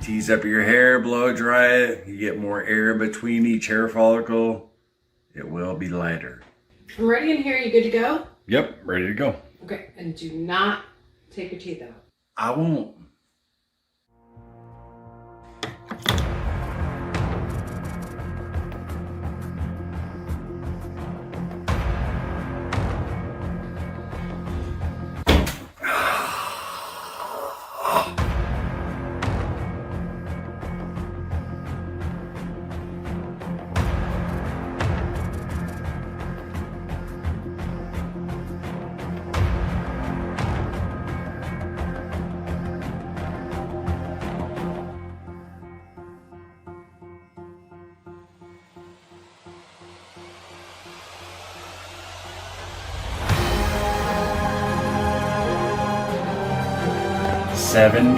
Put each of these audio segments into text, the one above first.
Tease up your hair, blow dry it. You get more air between each hair follicle. It will be lighter. I'm ready in here. You good to go? Yep, ready to go. Okay, and do not take your teeth out. I won't. £7.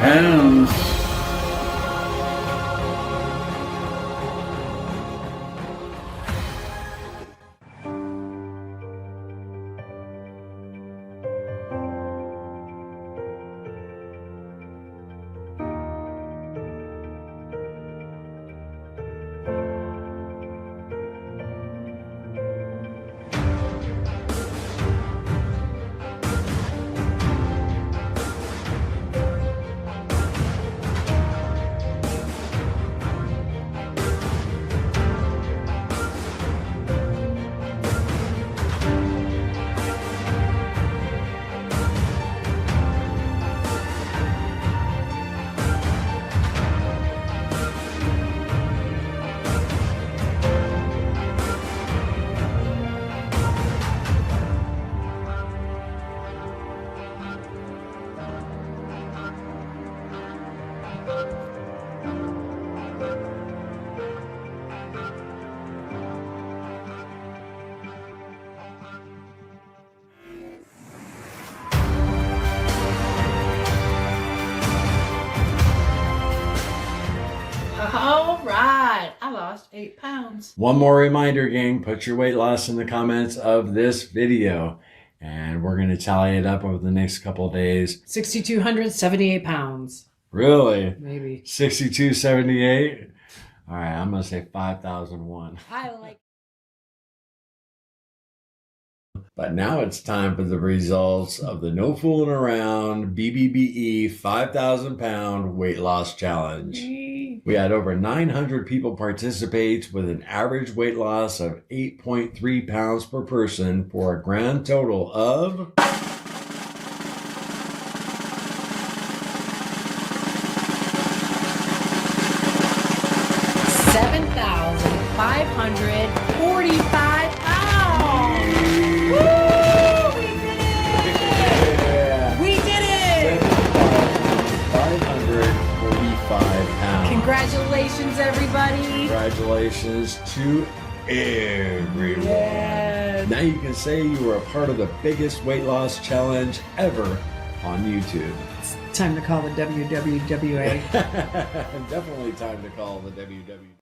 All right, I lost 8 pounds. One more reminder, gang, put your weight loss in the comments of this video, and we're going to tally it up over the next couple of days. 6,278 pounds. Really? Maybe. 6278? All right, I'm going to say 5,001. I like. But now it's time for the results of the No Fooling Around BBBE 5,000 pound weight loss challenge. We had over 900 people participate with an average weight loss of 8.3 pounds per person for a grand total of 7,545 pounds. Woo! We did it! Yeah. We did it! 7,545 pounds. Congratulations, everybody! Congratulations to everyone. Yes. Now you can say you were a part of the biggest weight loss challenge ever on YouTube. It's time to call the WWWA. Definitely time to call the WW.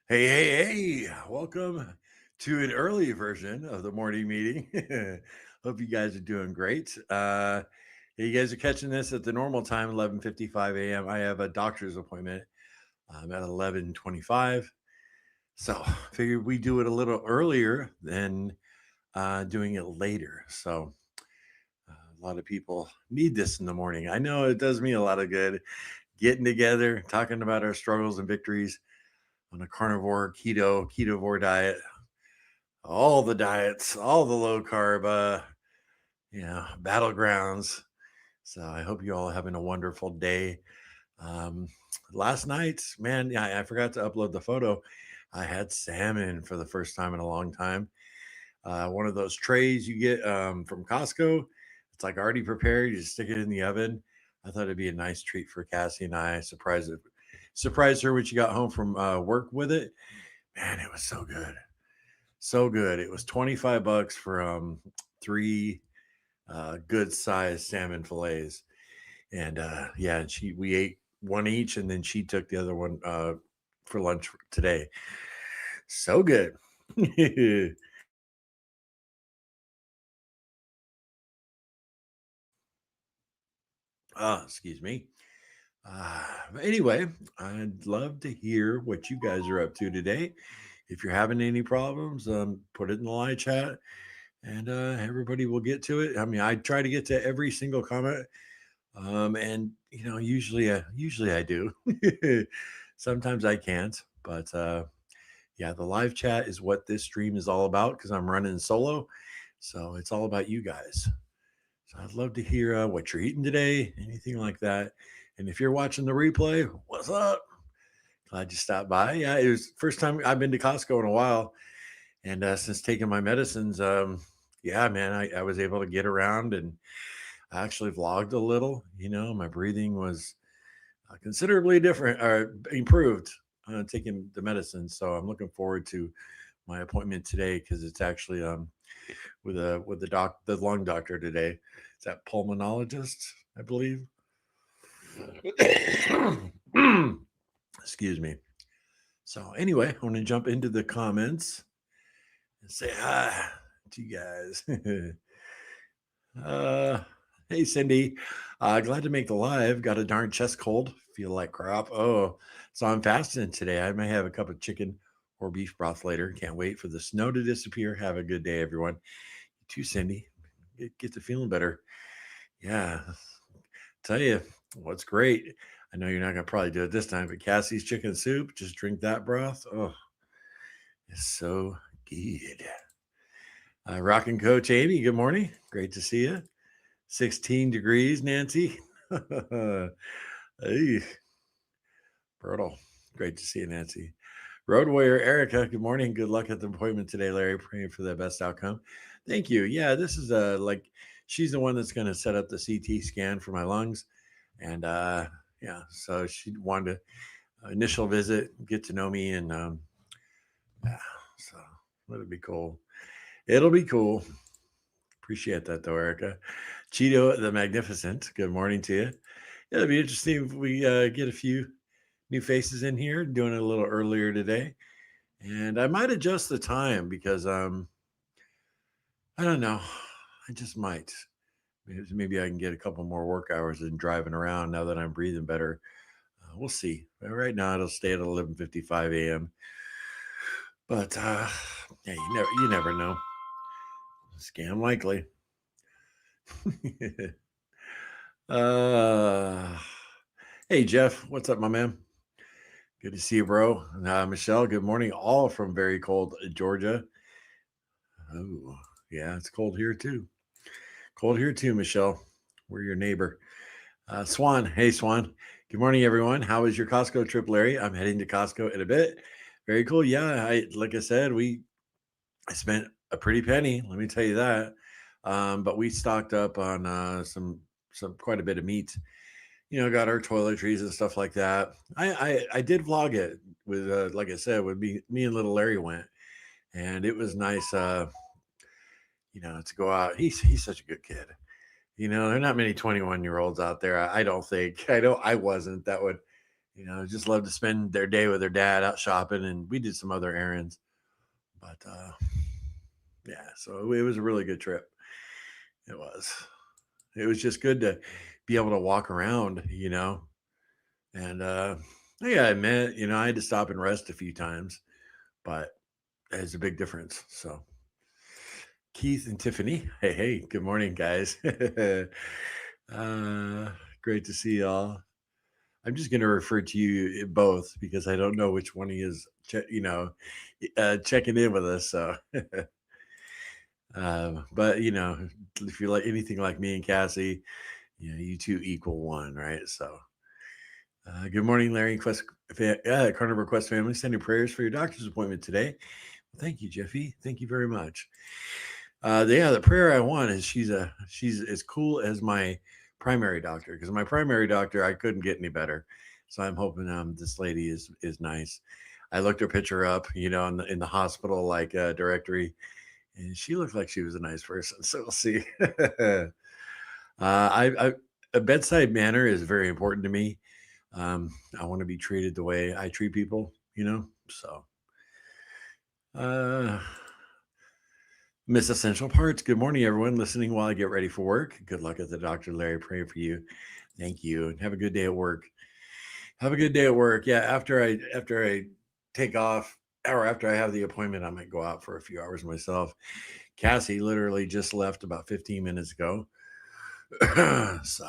Hey, welcome to an early version of the morning meeting. Hope you guys are doing great. You guys are catching this at the normal time, 11:55 a.m. I have a doctor's appointment at 11:25. So figured we do it a little earlier than doing it later. So a lot of people need this in the morning. I know it does me a lot of good getting together, talking about our struggles and victories on a carnivore, ketovore diet, all the diets, all the low carb, battlegrounds. So I hope you all are having a wonderful day. Last night, man, I forgot to upload the photo. I had salmon for the first time in a long time. One of those trays you get from Costco. It's like already prepared. You just stick it in the oven. I thought it'd be a nice treat for Cassie and I. Surprised her when she got home from work with it. Man, it was so good. So good. It was $25 for 3 good sized salmon fillets. And we ate one each, and then she took the other one for lunch today. So good. Excuse me. But anyway, I'd love to hear what you guys are up to today. If you're having any problems, put it in the live chat, and everybody will get to it. I mean, I try to get to every single comment, and usually I do. Sometimes I can't, but yeah, the live chat is what this stream is all about because I'm running solo, so it's all about you guys. So I'd love to hear what you're eating today, anything like that. And if you're watching the replay, what's up? Glad you stopped by. Yeah, it was first time I've been to Costco in a while, and since taking my medicines, yeah, man, I was able to get around and I actually vlogged a little. My breathing was considerably different or improved taking the medicine. So I'm looking forward to my appointment today because it's actually with the lung doctor today. It's that pulmonologist, I believe. Excuse me. So anyway, I want to jump into the comments and say hi to you guys. uh, hey Cindy, glad to make the live. Got a darn chest cold. Feel like crap. Oh, so I'm fasting today. I may have a cup of chicken or beef broth later. Can't wait for the snow to disappear. Have a good day, everyone. You too, Cindy. Get to feeling better. Yeah, tell you what's great. I know you're not gonna probably do it this time, but Cassie's chicken soup. Just drink that broth. Oh, it's so good. Rockin' Coach Amy, good morning. Great to see you. 16 degrees, Nancy. Hey, brutal. Great to see you, Nancy. Road Warrior Erica, good morning. Good luck at the appointment today, Larry. Praying for the best outcome. Thank you. Yeah, this is like she's the one that's going to set up the CT scan for my lungs. And yeah, so she wanted to initial visit, get to know me, and yeah, so it'll be cool. It'll be cool. Appreciate that though, Erica. Cheeto the Magnificent. Good morning to you. It'll be interesting if we get a few new faces in here. Doing it a little earlier today, and I might adjust the time because I don't know. I just might. Maybe I can get a couple more work hours in driving around now that I'm breathing better. We'll see. But right now, it'll stay at 11:55 a.m. But yeah, you never know. Scam likely. uh, hey Jeff, what's up, my man? Good to see you, bro. Michelle, good morning. All from very cold Georgia. Oh, yeah, it's cold here too. Cold here too, Michelle. We're your neighbor. Swan, hey Swan. Good morning, everyone. How was your Costco trip, Larry? I'm heading to Costco in a bit. Very cool. Yeah, like I said, I spent a pretty penny. Let me tell you that. But we stocked up on some quite a bit of meat. Got our toiletries and stuff like that. I did vlog it with like I said, with me and little Larry went, and it was nice. To go out. He's such a good kid. There are not many 21-year-olds out there. I don't think. I know I wasn't. That would, just love to spend their day with their dad out shopping, and we did some other errands. But yeah, so it was a really good trip. It was. It was just good to be able to walk around, and yeah, I admit, I had to stop and rest a few times, but it's a big difference. So Keith and Tiffany, hey, good morning, guys. uh, Great to see y'all. I'm just going to refer to you both because I don't know which one of you is, checking in with us. So, but if you're like anything like me and Cassie, you two equal one, right? So, good morning, Larry Quest, Carnivore Quest family. Sending prayers for your doctor's appointment today. Well, thank you, Jeffy. Thank you very much. The prayer I want is she's as cool as my primary doctor because my primary doctor I couldn't get any better. So I'm hoping this lady is nice. I looked her picture up, in the hospital directory, and she looked like she was a nice person. So we'll see. A bedside manner is very important to me. I want to be treated the way I treat people, So, uh, Miss Essential Parts. Good morning, everyone. Listening while I get ready for work. Good luck at the doctor, Larry. Praying for you. Thank you, and have a good day at work. Have a good day at work. Yeah, after I take off or after I have the appointment, I might go out for a few hours myself. Cassie literally just left about 15 minutes ago. So,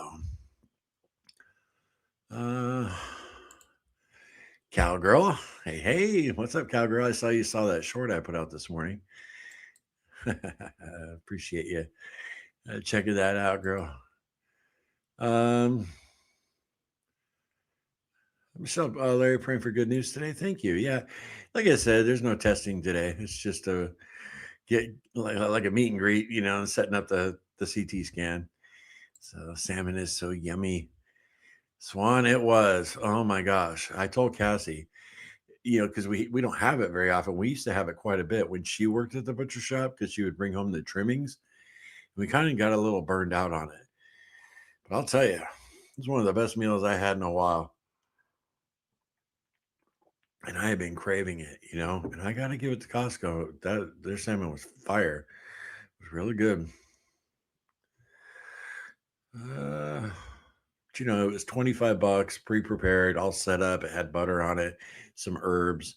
uh, cowgirl, hey, what's up, cowgirl? I saw that short I put out this morning. Appreciate you checking that out, girl. Um, Michelle, Larry, praying for good news today. Thank you. Yeah, like I said, there's no testing today. It's just a get like a meet and greet, setting up the CT scan. So salmon is so yummy. Swan, it was. Oh my gosh. I told Cassie, because we don't have it very often. We used to have it quite a bit when she worked at the butcher shop because she would bring home the trimmings. We kind of got a little burned out on it. But I'll tell you, it's one of the best meals I had in a while. And I have been craving it, and I got to give it to Costco. That their salmon was fire. It was really good. Uh, it was 25 bucks, pre-prepared, all set up. It had butter on it, some herbs.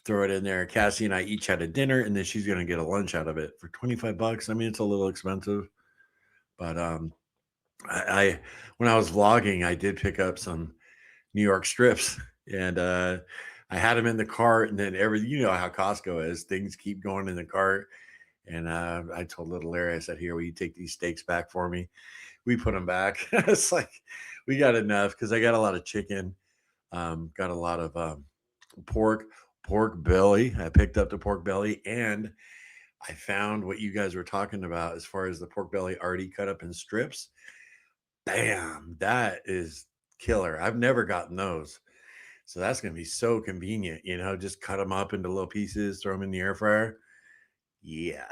Throw it in there. Cassie and I each had a dinner, and then she's gonna get a lunch out of it for 25 bucks. I mean, it's a little expensive, but I when I was vlogging, I did pick up some New York strips, and I had them in the cart, and then you know how Costco is, things keep going in the cart. And I told little Larry, I said, "Here, will you take these steaks back for me?" We put them back. It's like we got enough because I got a lot of chicken, got a lot of pork, pork belly. I picked up the pork belly, and I found what you guys were talking about as far as the pork belly already cut up in strips. Bam, that is killer. I've never gotten those. So that's going to be so convenient, just cut them up into little pieces, throw them in the air fryer. Yeah.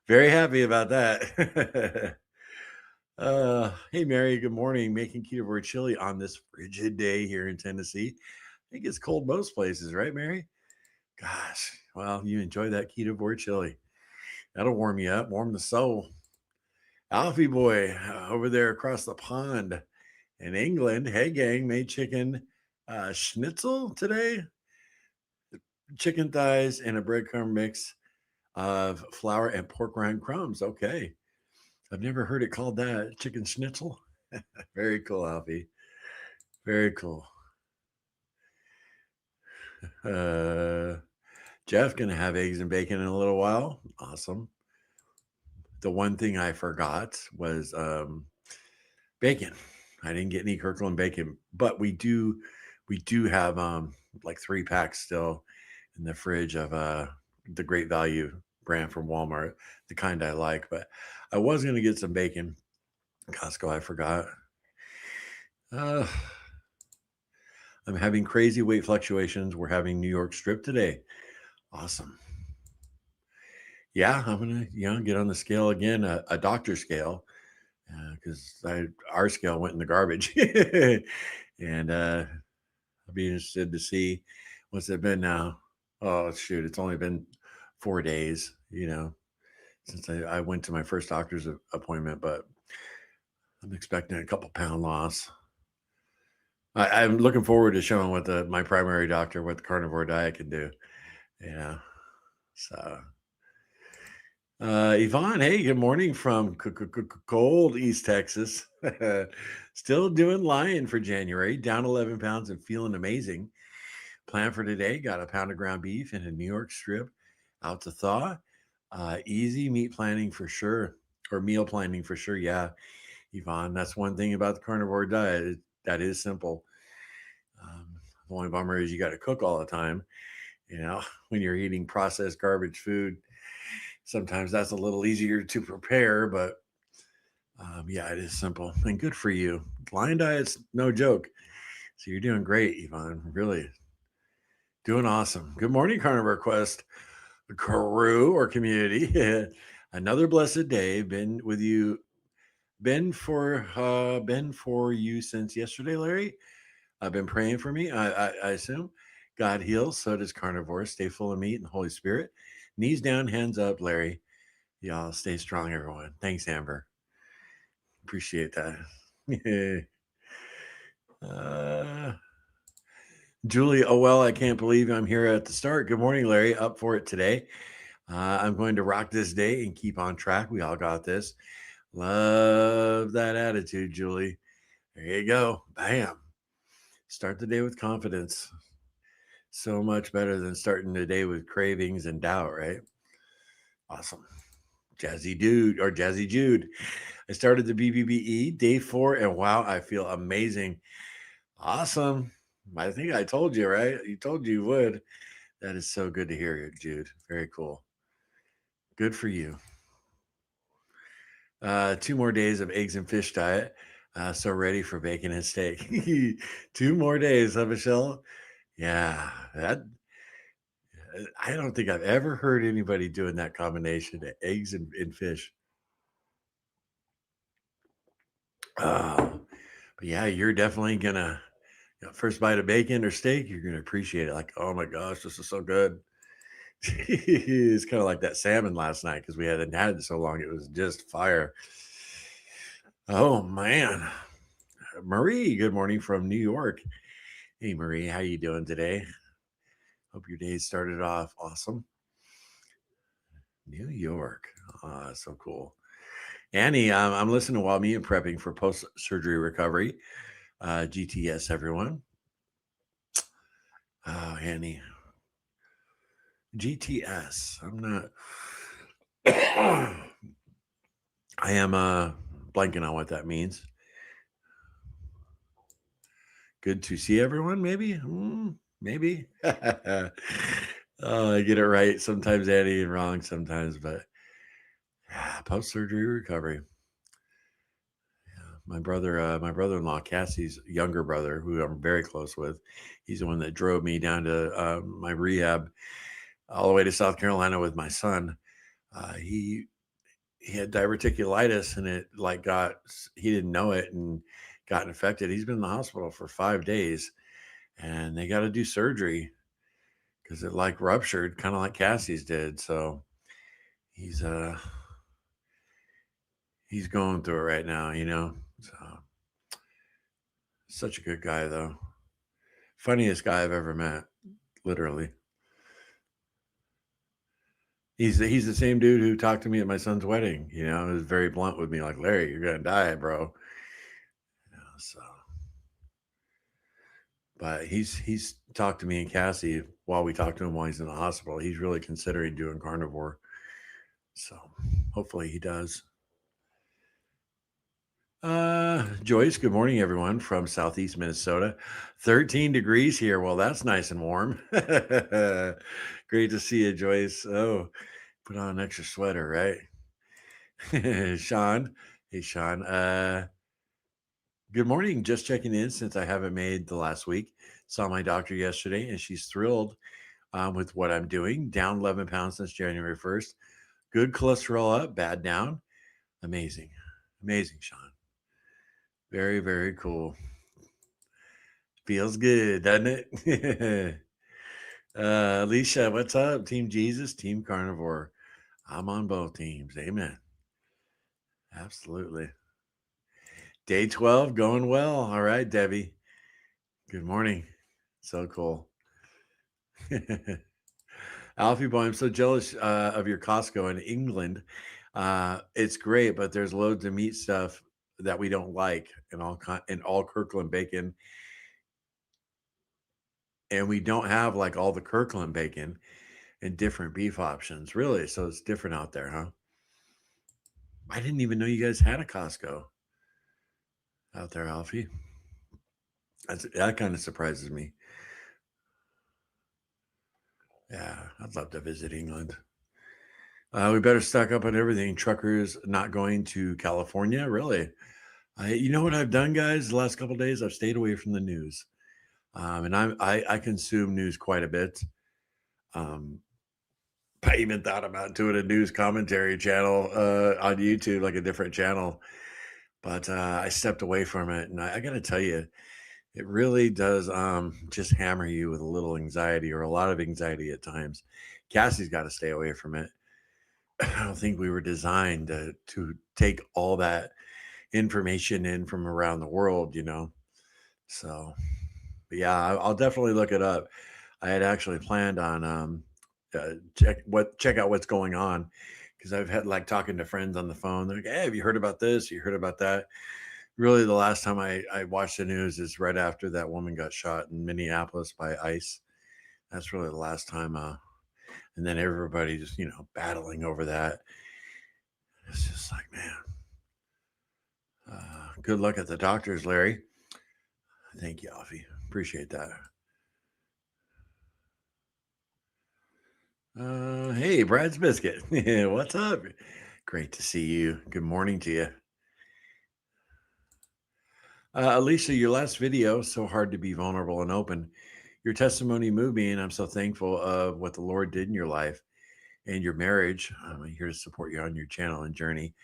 Very happy about that. Hey, Mary, good morning. Making Ketovore chili on this frigid day here in Tennessee. I think it's cold most places, right, Mary? Gosh, well, you enjoy that Ketovore chili. That'll warm you up, warm the soul. Alfie boy over there across the pond in England. Hey, gang, made chicken schnitzel today. Chicken thighs and a breadcrumb mix of flour and pork rind crumbs. Okay. I've never heard it called that. Chicken schnitzel. Very cool, Alfie. Very cool. Uh, Jeff gonna have eggs and bacon in a little while. Awesome. The one thing I forgot was bacon. I didn't get any Kirkland bacon, but we do have like 3 packs still in the fridge of the Great Value brand from Walmart, the kind I like. But I was gonna get some bacon. Costco, I forgot. Uh, I'm having crazy weight fluctuations. We're having New York strip today. Awesome. Yeah, I'm gonna get on the scale again, a doctor scale, because our scale went in the garbage, and I'll be interested to see what's it been now. Oh shoot, it's only been 4 days, since I went to my first doctor's appointment, but I'm expecting a couple pound loss. I'm looking forward to showing what my primary doctor what the carnivore diet can do. Yeah. So, Yvonne, hey, good morning from cold East Texas. Still doing lion for January, down 11 pounds and feeling amazing. Plan for today, got a pound of ground beef and a New York strip out to thaw. Easy meat planning for sure, or meal planning for sure. Yeah, Yvonne, that's one thing about the carnivore diet. That is simple. The only bummer is you got to cook all the time. When you're eating processed garbage food, sometimes that's a little easier to prepare, but yeah, it is simple and good for you. Lion diet's no joke. So you're doing great, Yvonne. Really doing awesome. Good morning, Carnivore Quest crew or community. Another blessed day. Been for you since yesterday, Larry. I've been praying for me. I assume God heals. So does carnivore. Stay full of meat and the Holy Spirit. Knees down, hands up, Larry. Y'all stay strong, everyone. Thanks, Amber. Appreciate that. Uh, Julie, oh well, I can't believe I'm here at the start. Good morning, Larry. Up for it today. I'm going to rock this day and keep on track. We all got this. Love that attitude, Julie. There you go. Bam. Start the day with confidence. So much better than starting the day with cravings and doubt, right? Awesome. Jazzy Dude or Jazzy Jude. I started the BBBE day 4, and wow, I feel amazing. Awesome. I think I told you, right? You told you would. That is so good to hear, Jude. Very cool. Good for you. 2 more days of eggs and fish diet. So ready for bacon and steak. 2 more days, huh, Michelle? Yeah, that I don't think I've ever heard anybody doing that combination of eggs and fish. But yeah, you're definitely gonna first bite of bacon or steak, you're gonna appreciate it. Like, oh my gosh, this is so good. It's kind of like that salmon last night because we hadn't had it so long. It was just fire. Oh man, Marie, good morning from New York. Hey Marie, how you doing today? Hope your day started off awesome. New York, so cool. Annie, I'm listening while me and prepping for post surgery recovery. GTS, everyone. Oh, Annie, GTS. I'm not. I am blanking on what that means. Good to see everyone, maybe? Maybe. Oh, I get it right sometimes, Annie, and wrong sometimes, but post surgery recovery. My brother-in-law, Cassie's younger brother, who I'm very close with, he's the one that drove me down to my rehab all the way to South Carolina with my son. He had diverticulitis, and it like got he didn't know it and got infected. He's been in the hospital for 5 days, and they got to do surgery because it like ruptured, kind of like Cassie's did. So he's uh he's going through it right now. So such a good guy though. Funniest guy I've ever met, literally. He's the same dude who talked to me at my son's wedding. He was very blunt with me, like, Larry, you're gonna die, bro. So, but he's talked to me and Cassie while we talked to him while he's in the hospital. He's really considering doing carnivore. So hopefully he does. Joyce, good morning, everyone from Southeast Minnesota. 13 degrees here. Well, that's nice and warm. Great to see you, Joyce. Oh, put on an extra sweater, right? Sean. Hey, Sean. Good morning. Just checking in since I haven't made the last week. Saw my doctor yesterday, and she's thrilled with what I'm doing. Down 11 pounds since January 1st. Good cholesterol up, bad down. Amazing. Amazing, Sean. Very, very cool. Feels good, doesn't it? Alicia, what's up? Team Jesus, Team Carnivore. I'm on both teams. Amen. Absolutely. Day 12 going well. All right, Debbie. Good morning. So cool. Alfie boy, I'm so jealous of your Costco in England. It's great, but there's loads of meat stuff that we don't like, and all Kirkland bacon, and we don't have like all the Kirkland bacon and different beef options, really. So it's different out there, huh? I didn't even know you guys had a Costco out there, Alfie. That kind of surprises me. Yeah, I'd love to visit England. We better stock up on everything. Truckers not going to California, really. You know what I've done, guys? The last couple of days, I've stayed away from the news, and I consume news quite a bit. Um, I even thought about doing a news commentary channel on YouTube, like a different channel, but I stepped away from it, and I got to tell you, it really does just hammer you with a little anxiety or a lot of anxiety at times. Cassie's got to stay away from it. I don't think we were designed to take all that information in from around the world. So, but yeah, I'll definitely look it up. I had actually planned on check out what's going on because I've had like talking to friends on the phone. They're like, "Hey, have you heard about this? You heard about that?" Really, the last time I watched the news is right after that woman got shot in Minneapolis by ICE. That's really the last time. And then everybody just battling over that. It's just like, man, good luck at the doctors, Larry. Thank you, Alfie. Appreciate that. Hey, Brad's Biscuit. What's up? Great to see you. Good morning to you. Alicia, your last video, so hard to be vulnerable and open. Your testimony moved me, and I'm so thankful of what the Lord did in your life and your marriage. I'm here to support you on your channel and journey.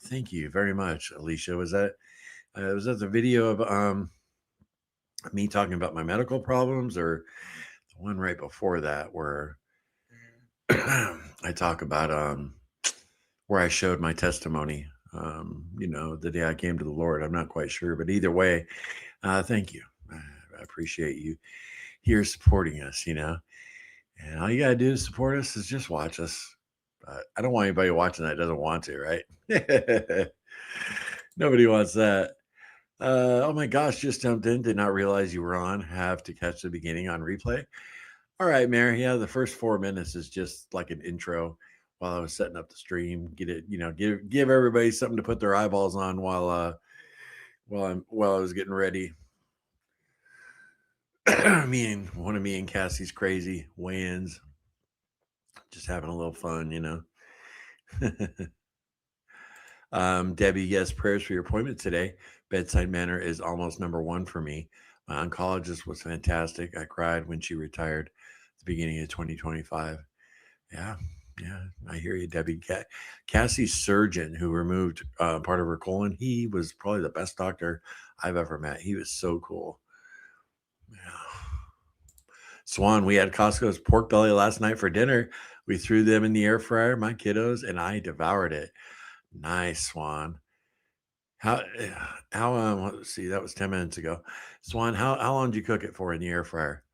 Thank you very much, Alicia. Was that the video of me talking about my medical problems, or the one right before that where I talk about where I showed my testimony, the day I came to the Lord? I'm not quite sure, but either way, thank you. I appreciate you here supporting us, and all you got to do to support us is just watch us. But I don't want anybody watching that doesn't want to, right? Nobody wants that. Oh my gosh, just jumped in. Did not realize you were on. Have to catch the beginning on replay. All right, Mary. Yeah, the first 4 minutes is just like an intro while I was setting up the stream. Get it, give everybody something to put their eyeballs on while I was getting ready. One of me and Cassie's crazy weigh-ins, just having a little fun, Debbie, yes, prayers for your appointment today. Bedside manner is almost number one for me. My oncologist was fantastic. I cried when she retired at the beginning of 2025. Yeah, yeah, I hear you, Debbie. Cassie's surgeon who removed part of her colon, he was probably the best doctor I've ever met. He was so cool. Yeah. Swan, we had Costco's pork belly last night for dinner. We threw them in the air fryer, my kiddos, and I devoured it. Nice, Swan. How let's see, that was 10 minutes ago. Swan, how long did you cook it for in the air fryer?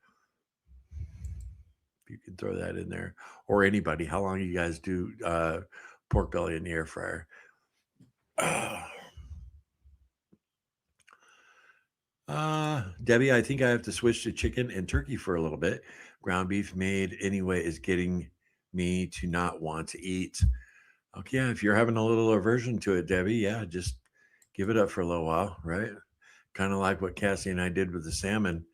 If you can throw that in there. Or anybody, how long you guys do pork belly in the air fryer? Debbie, I think I have to switch to chicken and turkey for a little bit. Ground beef made anyway is getting me to not want to eat. Okay, yeah, if you're having a little aversion to it, Debbie, yeah, just give it up for a little while, right? Kind of like what Cassie and I did with the salmon.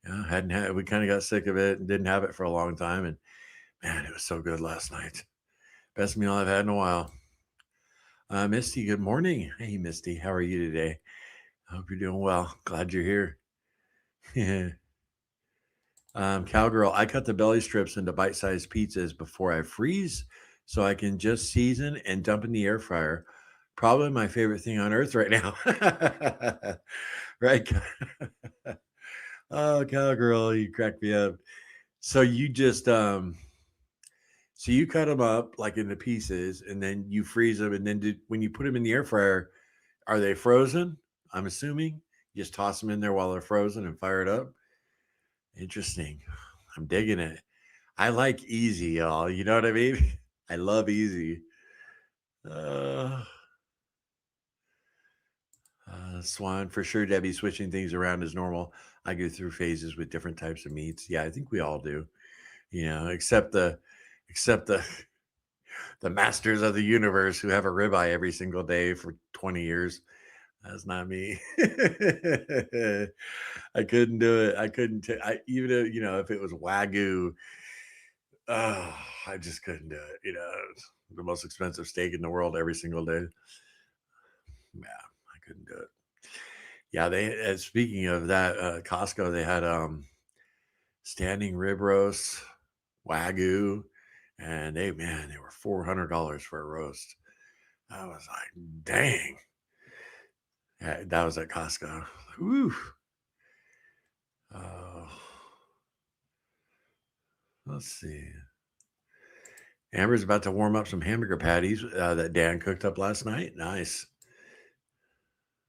Yeah, hadn't had we kind of got sick of it and didn't have it for a long time. And man, it was so good last night. Best meal I've had in a while. Misty, good morning. Hey, Misty, how are you today? I hope you're doing well. Glad you're here. Cowgirl, I cut the belly strips into bite-sized pizzas before I freeze so I can just season and dump in the air fryer. Probably my favorite thing on earth right now. Right? Oh, cowgirl, you crack me up. So you just so you cut them up like into pieces and then you freeze them, and then when you put them in the air fryer, are they frozen? I'm assuming you just toss them in there while they're frozen and fire it up. Interesting. I'm digging it. I like easy, y'all. You know what I mean? I love easy. Uh, Swan, for sure, Debbie, switching things around is normal. I go through phases with different types of meats. Yeah, I think we all do. Except the the masters of the universe who have a ribeye every single day for 20 years. That's not me. I couldn't do it. I couldn't. Even if it was wagyu, I just couldn't do it. The most expensive steak in the world every single day. Yeah, I couldn't do it. Yeah, speaking of that, Costco, they had standing rib roast, wagyu, and they were $400 for a roast. I was like, dang. Yeah, that was at Costco. Whew. Uh, let's see. Amber's about to warm up some hamburger patties that Dan cooked up last night. Nice.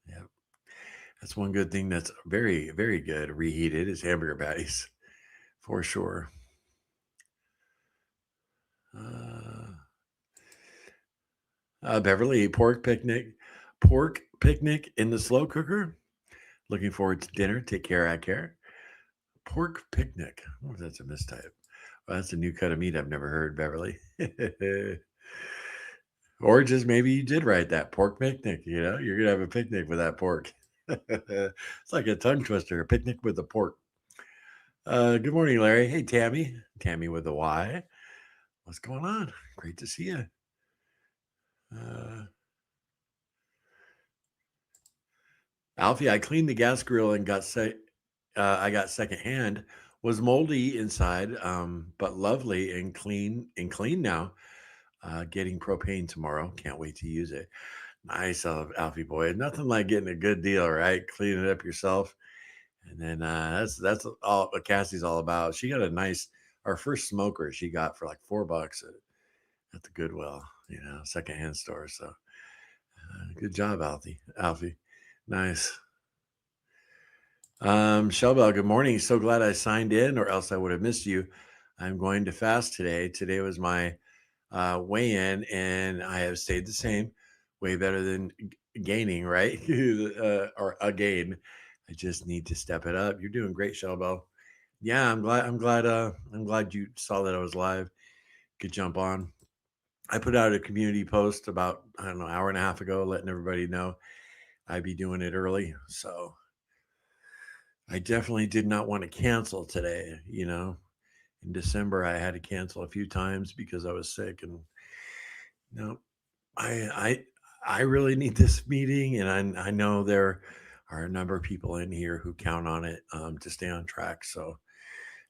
Yep. That's one good thing that's very, very good reheated is hamburger patties for sure. Uh, Beverly, pork picnic in the slow cooker. Looking forward to dinner. Take care. I care. Pork picnic. Oh, that's a mistype. Well, that's a new cut of meat I've never heard, Beverly. Or just maybe you did write that pork picnic. You're gonna have a picnic with that pork. It's like a tongue twister. A picnic with the pork. Good morning, Larry. Hey, Tammy. Tammy with a Y. What's going on? Great to see you. Uh, Alfie, I cleaned the gas grill and I got secondhand. Was moldy inside, but lovely and clean now. Getting propane tomorrow. Can't wait to use it. Nice, Alfie boy. Nothing like getting a good deal, right? Cleaning it up yourself, and then that's all what Cassie's all about. She got our first smoker she got for like $4 at the Goodwill, secondhand store. So good job, Alfie. Alfie, nice. Shelbel, good morning. So glad I signed in, or else I would have missed you. I'm going to fast today. Today was my weigh in, and I have stayed the same. Way better than gaining, right? Or a gain. I just need to step it up. You're doing great, Shelbel. Yeah, I'm glad. I'm glad you saw that I was live. Could jump on. I put out a community post about I don't know hour and a half ago, letting everybody know I'd be doing it early. So I definitely did not want to cancel today. In December I had to cancel a few times because I was sick, and no, I I really need this meeting, and I know there are a number of people in here who count on it to stay on track. So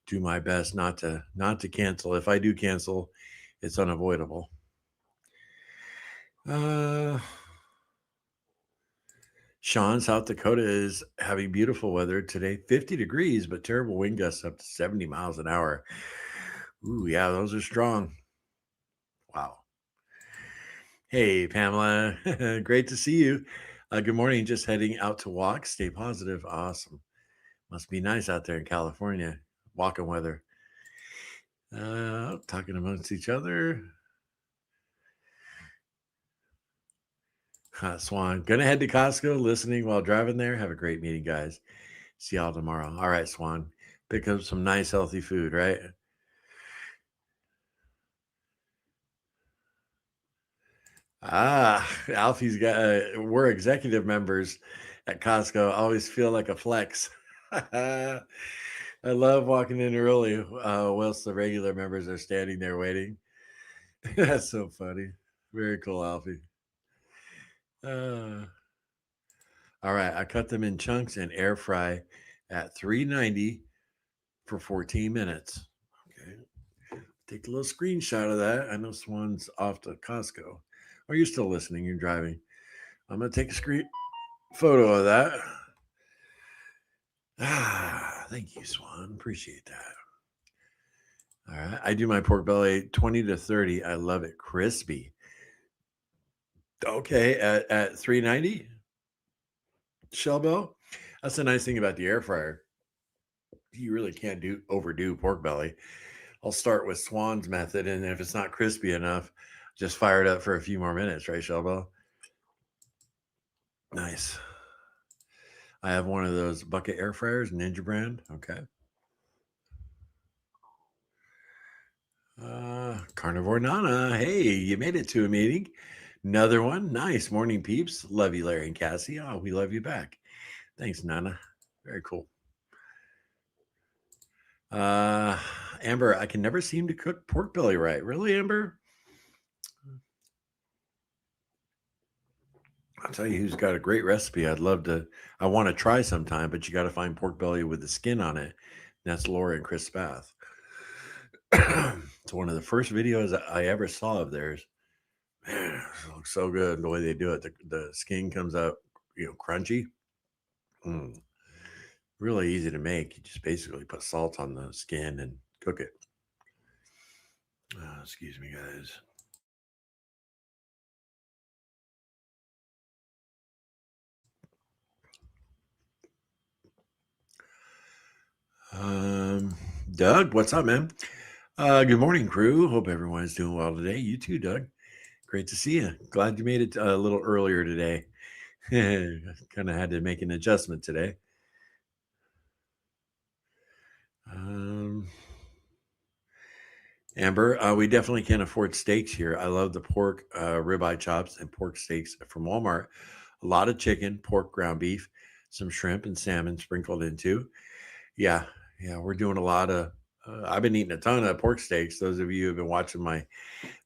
do my best not to cancel. If I do cancel, it's unavoidable. Uh, Sean, South Dakota is having beautiful weather today, 50 degrees, but terrible wind gusts up to 70 miles an hour. Ooh, yeah, those are strong. Wow. Hey, Pamela. Great to see you. Good morning. Just heading out to walk. Stay positive. Awesome. Must be nice out there in California. Walking weather. Talking amongst each other. Swan. Gonna head to Costco, listening while driving there. Have a great meeting, guys. See y'all tomorrow. All right, Swan. Pick up some nice, healthy food, right? Alfie's got. We're executive members at Costco. I always feel like a flex. I love walking in early whilst the regular members are standing there waiting. That's so funny. Very cool, Alfie. Uh, all right, I cut them in chunks and air fry at 390 for 14 minutes. Okay, take a little screenshot of that. I know Swan's off to Costco. Are you still listening? You're driving. I'm gonna take a screen photo of that. Thank you, Swan. Appreciate that. All right, I do my pork belly 20 to 30. I love it crispy. Okay, at 390 shell bell. That's the nice thing about the air fryer. You really can't overdo pork belly. I'll start with Swan's method, and if it's not crispy enough, just fire it up for a few more minutes, right, Shelbo? Nice. I have one of those bucket air fryers, Ninja brand. Okay. Carnivore Nana. Hey, you made it to a meeting. Another one. Nice. Morning, peeps. Love you, Larry and Cassie. Oh, we love you back. Thanks, Nana. Very cool. Uh, Amber, I can never seem to cook pork belly right. Really, Amber? I'll tell you who's got a great recipe. I want to try sometime, but you got to find pork belly with the skin on it. That's Laura and Chris Spath. It's one of the first videos I ever saw of theirs. Man, it looks so good the way they do it. The skin comes out, crunchy. Mm, really easy to make. You just basically put salt on the skin and cook it. Excuse me, guys. Um, Doug, what's up, man? Good morning, crew. Hope everyone's doing well today. You too, Doug. Great to see you. Glad you made it a little earlier today. Kind of had to make an adjustment today. Um, Amber, we definitely can't afford steaks here. I love the pork ribeye chops and pork steaks from Walmart. A lot of chicken, pork, ground beef, some shrimp and salmon sprinkled into. Yeah, yeah, we're doing a lot of. I've been eating a ton of pork steaks. Those of you who have been watching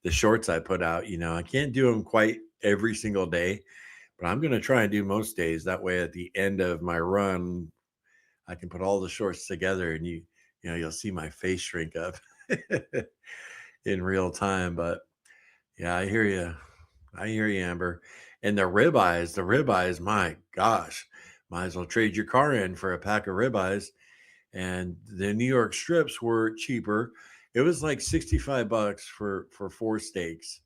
the shorts I put out, I can't do them quite every single day, but I'm going to try and do most days. That way, at the end of my run, I can put all the shorts together, and you'll see my face shrink up in real time. But yeah, I hear you. I hear you, Amber. And the ribeyes, my gosh, might as well trade your car in for a pack of ribeyes. And the New York strips were cheaper. It was like $65 for four steaks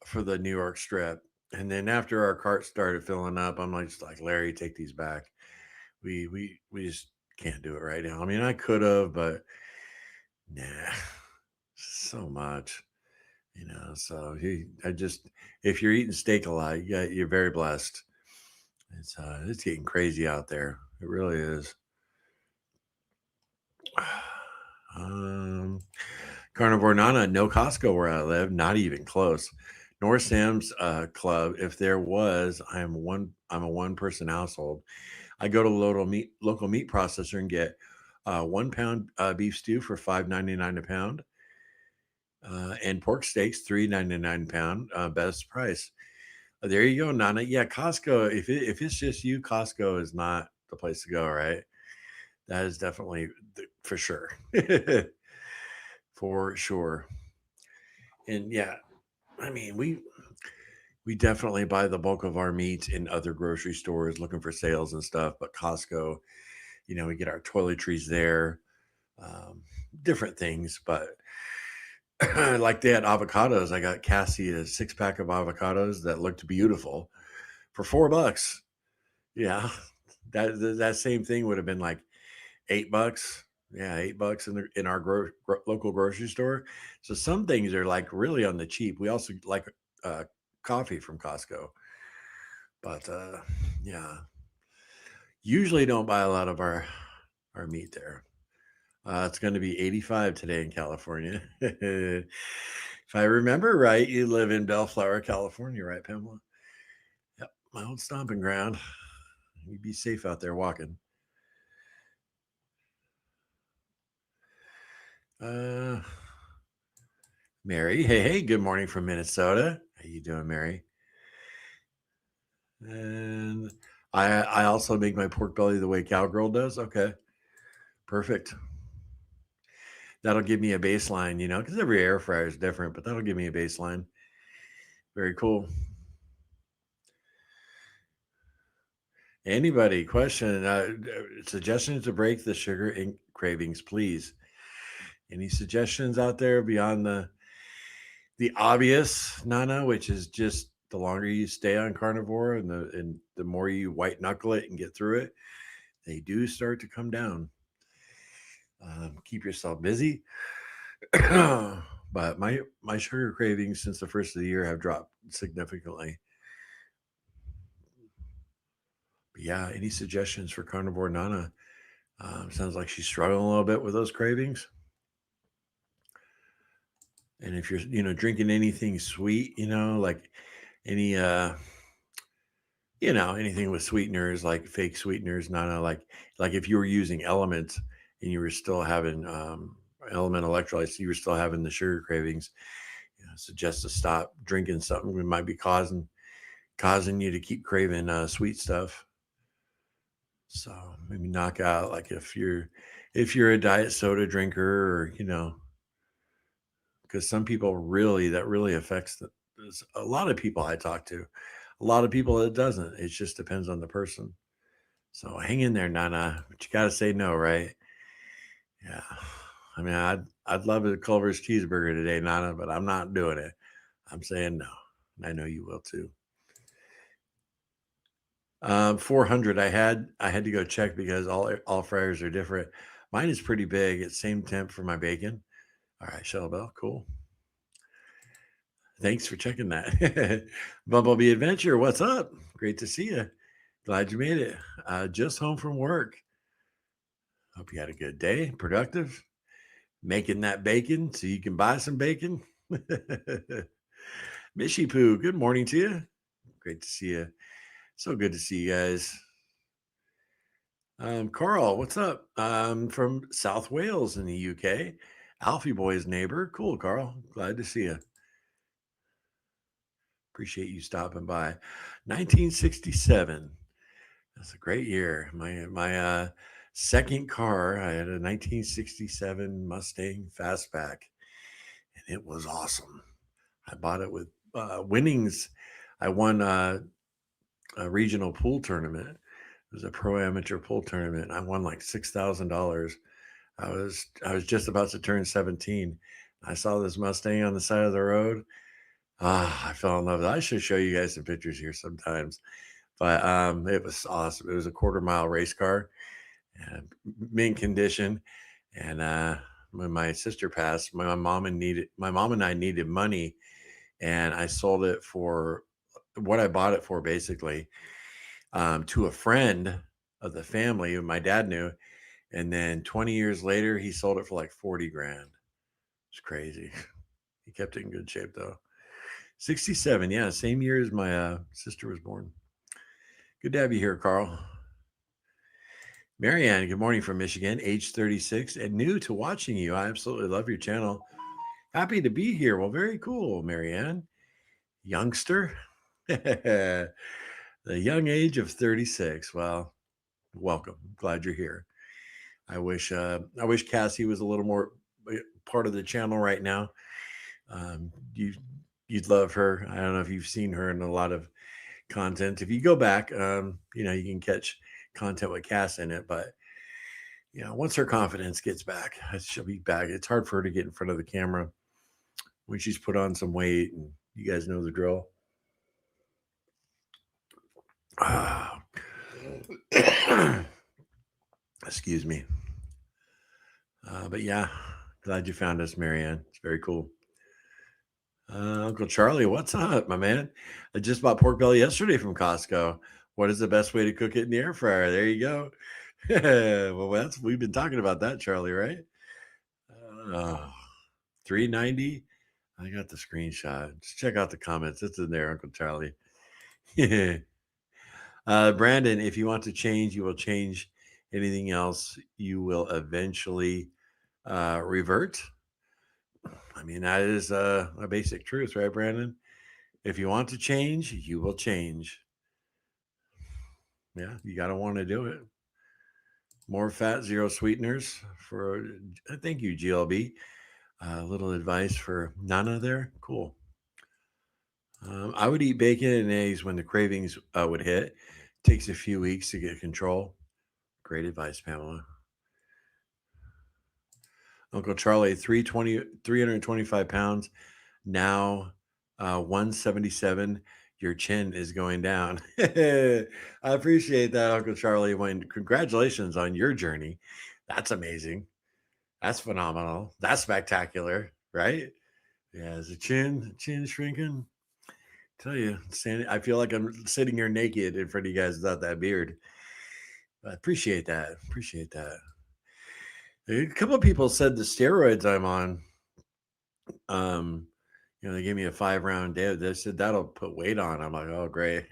for the New York strip. And then after our cart started filling up, I'm like, just like, Larry, take these back. We just can't do it right now. I mean, I could have, but nah, so much, So I just, if you're eating steak a lot, you're very blessed. It's getting crazy out there. It really is. Um, Carnivore Nana, no Costco where I live, not even close. Nor Sam's Club. If there was, I'm a one person household. I go to the local meat processor and get 1 pound beef stew for $5.99 a pound, and pork steaks $3.99 a pound, best price. There you go, Nana. Yeah, Costco. If it's just you, Costco is not the place to go, right? That is definitely for sure, for sure. And yeah, I mean we definitely buy the bulk of our meat in other grocery stores looking for sales and stuff. But Costco, we get our toiletries there, um, different things. But like they had avocados. I got Cassie a 6 pack of avocados that looked beautiful for $4. Yeah, that same thing would have been like $8. Yeah, $8 in our local grocery store. So some things are like really on the cheap. We also like uh, coffee from Costco, but yeah, usually don't buy a lot of our meat there. It's going to be 85 today in California. If I remember right, you live in Bellflower, California, right, Pamela? Yep, my old stomping ground. You'd be safe out there walking. Uh, Mary, hey, good morning from Minnesota. How you doing, Mary? And I also make my pork belly the way Cowgirl does. Okay, perfect. That'll give me a baseline, because every air fryer is different, but that'll give me a baseline. Very cool. Anybody question? Suggestions to break the sugar cravings, please. Any suggestions out there beyond the obvious, Nana, which is just the longer you stay on carnivore and the more you white knuckle it and get through it, they do start to come down. Keep yourself busy. But my sugar cravings since the first of the year have dropped significantly. But yeah, any suggestions for carnivore Nana? Sounds like she's struggling a little bit with those cravings. And if you're, drinking anything sweet, like any, anything with sweeteners, like fake sweeteners, Nana, like if you were using elements and you were still having element electrolytes, you were still having the sugar cravings, suggest to stop drinking something that might be causing you to keep craving sweet stuff. So maybe knock out like if you're a diet soda drinker or because some people that really affects there's a lot of people I talk to, a lot of people it doesn't. It just depends on the person. So hang in there, Nana. But you got to say no, right? Yeah. I mean, I'd love a Culver's cheeseburger today, Nana, but I'm not doing it. I'm saying no. And I know you will too. 400. I had to go check because all fryers are different. Mine is pretty big. It's same temp for my bacon. All right, Shellbell, cool. Thanks for checking that. Bumblebee Adventure, what's up? Great to see you. Glad you made it. Just home from work. Hope you had a good day, productive, making that bacon so you can buy some bacon. Mishy Poo, good morning to you. Great to see you. So good to see you guys. Carl, what's up? From South Wales in the UK. Alfie Boy's neighbor. Cool, Carl. Glad to see you. Appreciate you stopping by. 1967. That's a great year. My second car, I had a 1967 Mustang Fastback, and it was awesome. I bought it with winnings. I won a regional pool tournament. It was a pro amateur pool tournament. I won like $6,000. I was just about to turn 17. I saw this Mustang on the side of the road. I fell in love with it. I should show you guys some pictures here sometimes. But it was awesome. It was a quarter-mile race car, mint condition. And when my sister passed, my mom and I needed money, and I sold it for what I bought it for, basically, to a friend of the family who my dad knew. And then 20 years later, he sold it for like 40 grand. It's crazy. He kept it in good shape though. 67, yeah, same year as my sister was born. Good to have you here, Carl. Marianne, good morning from Michigan, age 36 and new to watching you. I absolutely love your channel. Happy to be here. Well, very cool, Marianne. Youngster. The young age of 36. Well, welcome. Glad you're here. I wish Cassie was a little more part of the channel right now. You you'd love her. I don't know if you've seen her in a lot of content. If you go back, you can catch content with Cass in it. But once her confidence gets back, she'll be back. It's hard for her to get in front of the camera when she's put on some weight, and you guys know the drill. Excuse me. But yeah, glad you found us, Marianne. It's very cool. Uncle Charlie, what's up, my man? I just bought pork belly yesterday from Costco. What is the best way to cook it in the air fryer? There you go. Well, we've been talking about that, Charlie, right? Uh, 390. I got the screenshot. Just check out the comments. It's in there, Uncle Charlie. Brandon, if you want to change, you will change. Anything else, you will eventually revert. I mean, that is a basic truth, right, Brandon? If you want to change, you will change. Yeah, you got to want to do it. More fat, zero sweeteners for, thank you, GLB. A little advice for Nana there. Cool. I would eat bacon and eggs when the cravings would hit. Takes a few weeks to get control. Great advice, Pamela. Uncle Charlie, 325 pounds. Now 177. Your chin is going down. I appreciate that, Uncle Charlie. Congratulations on your journey. That's amazing. That's phenomenal. That's spectacular, right? Yeah, is the chin shrinking? Tell you, I feel like I'm sitting here naked in front of you guys without that beard. I appreciate that. Appreciate that. A couple of people said the steroids I'm on, um, they gave me a 5 round day. They said that'll put weight on. I'm like, oh, great.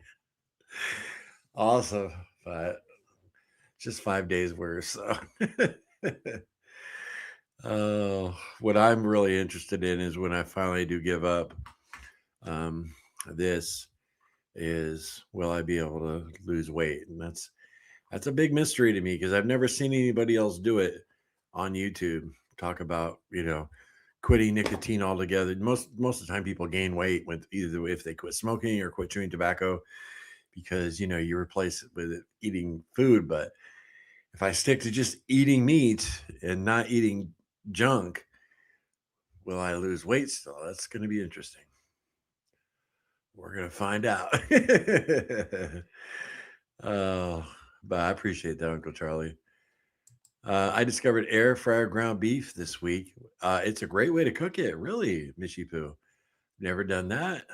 Awesome. But just 5 days worse. So. Oh, what I'm really interested in is when I finally do give up. This is, will I be able to lose weight? And that's a big mystery to me because I've never seen anybody else do it on YouTube. Talk about quitting nicotine altogether. Most of the time, people gain weight with either if they quit smoking or quit chewing tobacco because you replace it with eating food. But if I stick to just eating meat and not eating junk, will I lose weight still? That's going to be interesting. We're going to find out. Oh, but I appreciate that, Uncle Charlie. I discovered air fryer ground beef this week. It's a great way to cook it, really, Mishy Poo. Never done that.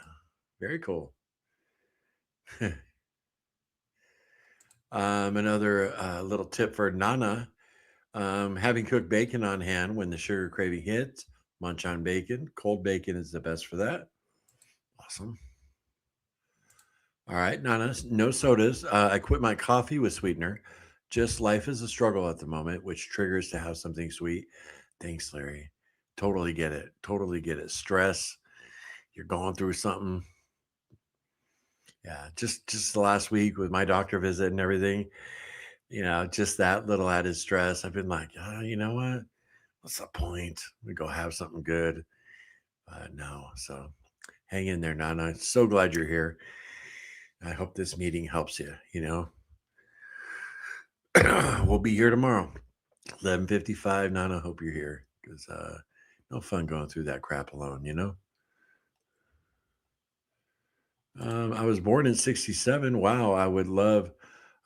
Very cool. Another little tip for Nana, having cooked bacon on hand when the sugar craving hits, munch on bacon. Cold bacon is the best for that. Awesome. All right, Nana, no sodas. I quit my coffee with sweetener. Just life is a struggle at the moment, which triggers to have something sweet. Thanks, Larry. Totally get it. Totally get it. Stress. You're going through something. Yeah, just the last week with my doctor visit and everything. Just that little added stress. I've been like, you know what? What's the point? We go have something good. No, so hang in there, Nana. So glad you're here. I hope this meeting helps you. We'll be here tomorrow, 11:55. Nana, hope you're here because no fun going through that crap alone. I was born in 67. Wow, I would love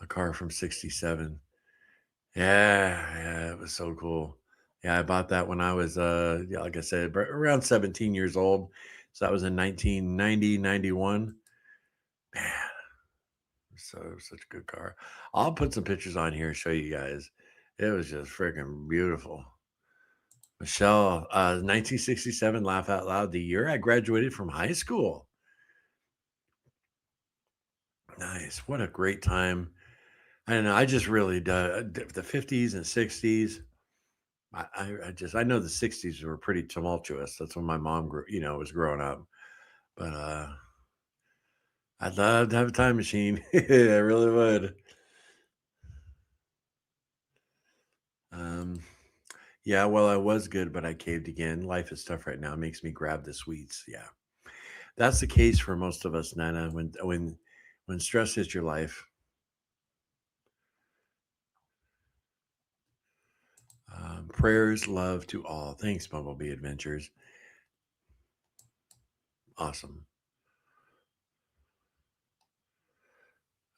a car from 67. Yeah, it was so cool. Yeah, I bought that when I was, yeah, like I said, around 17 years old. So that was in 1990, 91. Man, so such a good car. I'll put some pictures on here and show you guys. It was just freaking beautiful. Michelle, 1967, laugh out loud, the year I graduated from high school. Nice. What a great time. I don't know. I just really, the 50s and 60s. I know the 60s were pretty tumultuous. That's when my mom was growing up. But I'd love to have a time machine. I really would. Um, yeah, well, I was good, but I caved again. Life is tough right now. It makes me grab the sweets. Yeah, that's the case for most of us, Nana. When stress hits your life. Prayers, love to all. Thanks, Bumblebee Adventures. Awesome.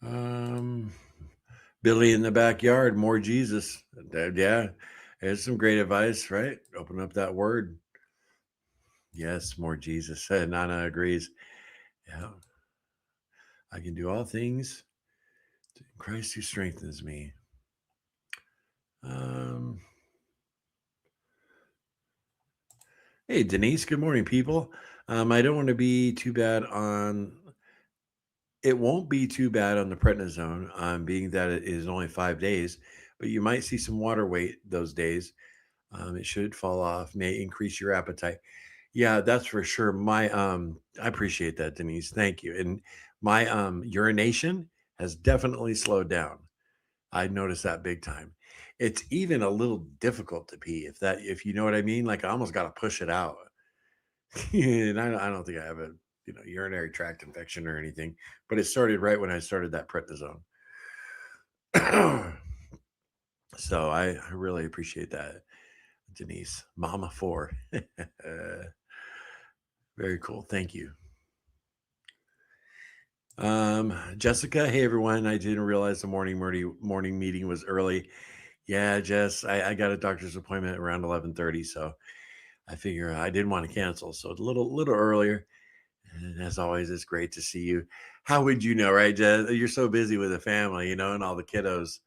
Um, Billy in the backyard, more Jesus. Yeah, there's some great advice, right? Open up that word. Yes, more Jesus. Nana agrees. Yeah, I can do all things through Christ who strengthens me. Um, hey, Denise. Good morning, people. I don't want to be too bad on. It won't be too bad on the prednisone, being that it is only 5 days. But you might see some water weight those days. It should fall off. May increase your appetite. Yeah, that's for sure. I appreciate that, Denise. Thank you. And my urination has definitely slowed down. I noticed that big time. It's even a little difficult to pee if you know what I mean. Like I almost got to push it out. And I don't think I have a urinary tract infection or anything, but it started right when I started that prednisone. So I really appreciate that, Denise. Mama 4. Very cool. Thank you. Jessica, hey everyone. I didn't realize the morning meeting was early. Yeah, Jess, I got a doctor's appointment around 11:30, so I figure I didn't want to cancel. So a little earlier. And as always, it's great to see you. How would you know, right, Jess? You're so busy with the family, and all the kiddos.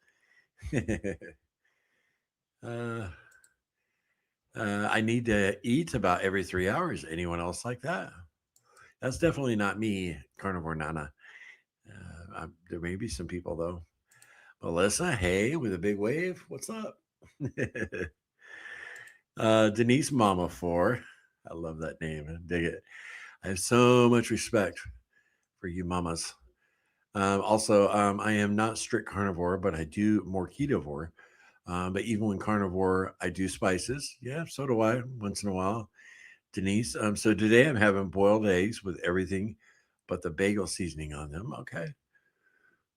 uh, I need to eat about every 3 hours. Anyone else like that? That's definitely not me, Carnivore Nana. There may be some people though. Melissa, hey, with a big wave. What's up? Denise Mama 4. I love that name. I dig it. I have so much respect for you mamas. Also, I am not strict carnivore, but I do more ketovore. But even when carnivore, I do spices. Yeah, so do I once in a while. Denise. So today I'm having boiled eggs with everything but the bagel seasoning on them. Okay.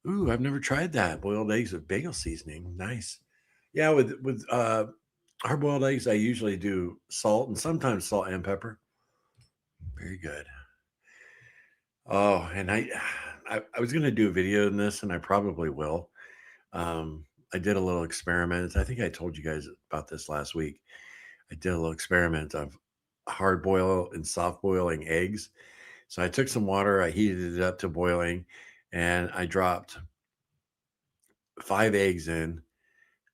Ooh, I've never tried that. Boiled eggs with bagel seasoning. Nice. Yeah, with hard boiled eggs, I usually do salt and sometimes salt and pepper. Very good. Oh, and I was gonna do a video on this, and I probably will. I did a little experiment. I think I told you guys about this last week. I did a little experiment of hard boil and soft boiling eggs. So I took some water, I heated it up to boiling, and I dropped 5 eggs in,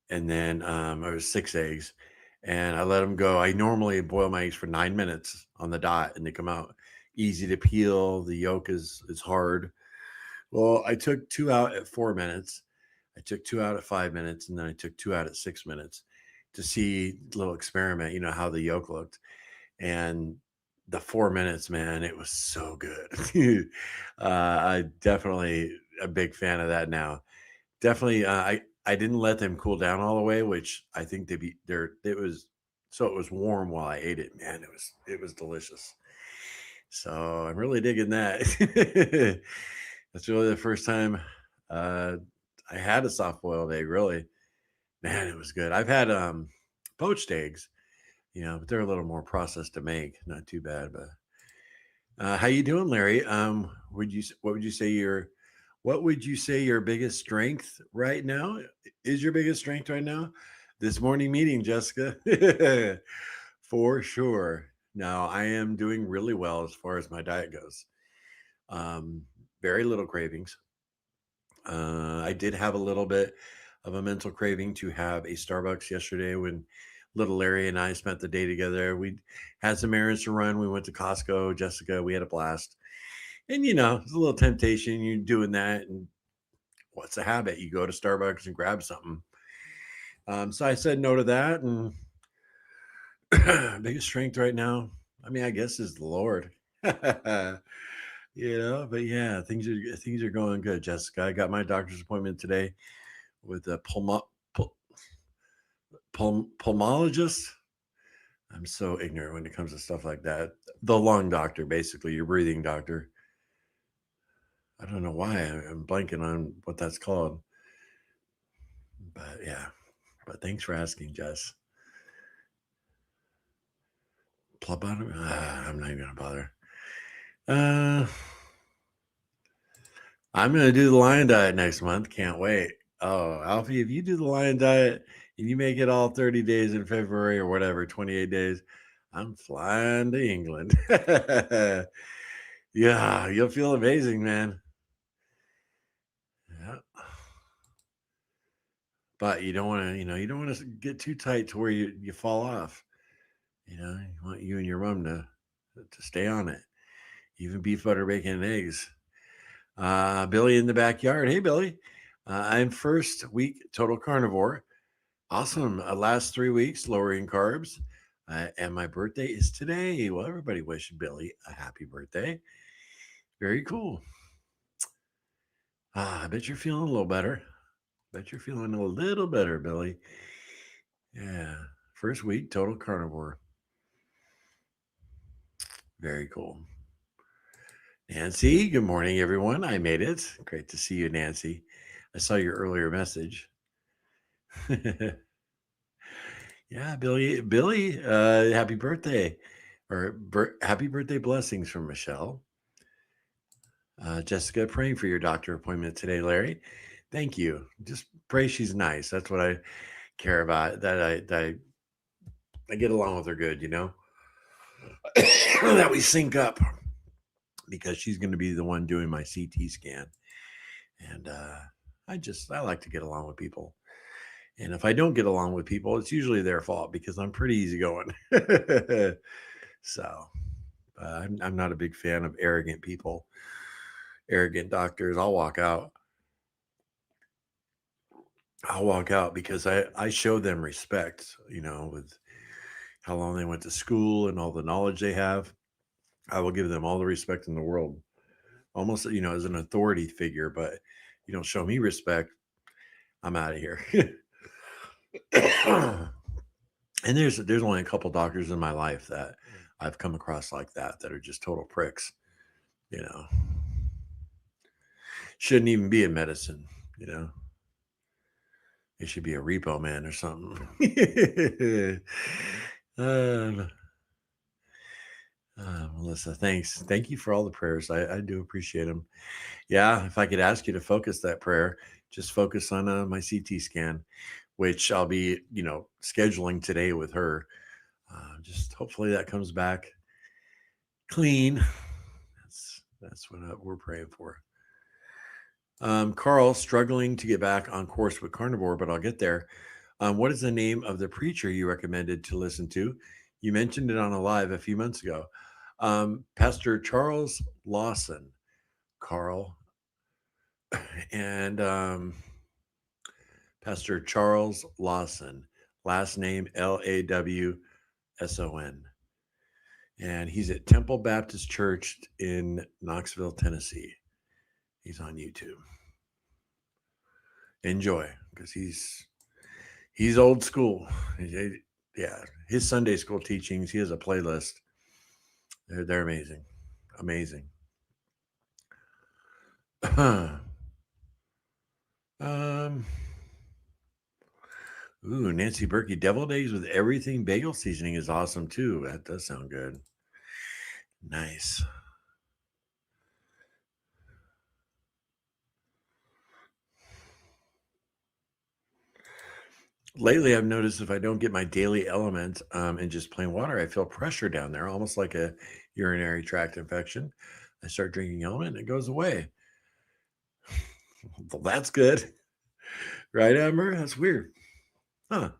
and then it was 6 eggs, and I let them go. I normally boil my eggs for 9 minutes on the dot, and they come out easy to peel. The yolk is hard. Well, I took two out at 4 minutes. I took two out at 5 minutes, and then I took two out at 6 minutes to see a little experiment, how the yolk looked. And the 4 minutes, man, it was so good. I definitely a big fan of that now. Definitely, I didn't let them cool down all the way, which I think they be there. It was so it was warm while I ate it. Man, it was delicious. So I'm really digging that. That's really the first time uh, I had a soft boiled egg. Really, man, it was good. I've had poached eggs, but they're a little more processed to make. Not too bad, but how you doing, Larry? What would you say your biggest strength right now is? Your biggest strength right now? This morning meeting, Jessica, for sure. Now I am doing really well as far as my diet goes. Um, Very little cravings. I did have a little bit of a mental craving to have a Starbucks yesterday when little Larry and I spent the day together. We had some errands to run. We went to Costco, Jessica. We had a blast. And, it's a little temptation. You doing that. And what's a habit? You go to Starbucks and grab something. So I said no to that. And biggest strength right now, I mean, I guess is the Lord. But yeah, things are going good, Jessica. I got my doctor's appointment today with a pulmonologist. I'm so ignorant when it comes to stuff like that. The lung doctor, basically, your breathing doctor. I don't know why I'm blanking on what that's called, but yeah. But thanks for asking, Jess. Phlebotomy? I'm not even gonna bother. Uh, I'm gonna do the lion diet next month. Can't wait. Oh, Alfie, if you do the lion diet and you make it all 30 days in February or whatever, 28 days, I'm flying to England. Yeah, you'll feel amazing, man. Yeah. But you don't want to, you don't want to get too tight to where you fall off. You want you and your mom to stay on it. Even beef, butter, bacon, and eggs. Billy in the backyard. Hey, Billy. I'm first week total carnivore. Awesome. Last 3 weeks, lowering carbs. And my birthday is today. Well, everybody wish Billy a happy birthday. Very cool. I bet you're feeling a little better. Bet you're feeling a little better, Billy. Yeah. First week, total carnivore. Very cool. Nancy, good morning, everyone. I made it. Great to see you, Nancy. I saw your earlier message. Yeah, Billy, happy birthday. Happy birthday blessings from Michelle. Jessica, praying for your doctor appointment today, Larry. Thank you. Just pray she's nice. That's what I care about. That I get along with her good, that we sync up because she's going to be the one doing my CT scan. And I like to get along with people. And if I don't get along with people, it's usually their fault because I'm pretty easygoing. So I'm not a big fan of arrogant people, arrogant doctors. I'll walk out. Because I show them respect, with how long they went to school and all the knowledge they have. I will give them all the respect in the world, almost, as an authority figure. But you don't show me respect, I'm out of here. And there's only a couple doctors in my life that I've come across like that are just total pricks. You know, shouldn't even be in medicine. It should be a repo man or something. uh, Melissa, thanks. Thank you for all the prayers. I do appreciate them. Yeah, if I could ask you to focus that prayer, just focus on my CT scan, which I'll be, scheduling today with her. Just hopefully that comes back clean. That's what we're praying for. Carl, struggling to get back on course with carnivore, but I'll get there. What is the name of the preacher you recommended to listen to? You mentioned it on a live a few months ago. Pastor Charles Lawson, Carl, and Pastor Charles Lawson, last name Lawson. And he's at Temple Baptist Church in Knoxville, Tennessee. He's on YouTube. Enjoy, because he's old school. Yeah, his Sunday school teachings. He has a playlist. They're amazing, amazing. um. Ooh, Nancy Berkey, deviled eggs with everything bagel seasoning is awesome too. That does sound good. Nice. Lately, I've noticed if I don't get my daily element and just plain water, I feel pressure down there, almost like a urinary tract infection. I start drinking element and it goes away. Well, that's good. Right, Amber? That's weird. Huh.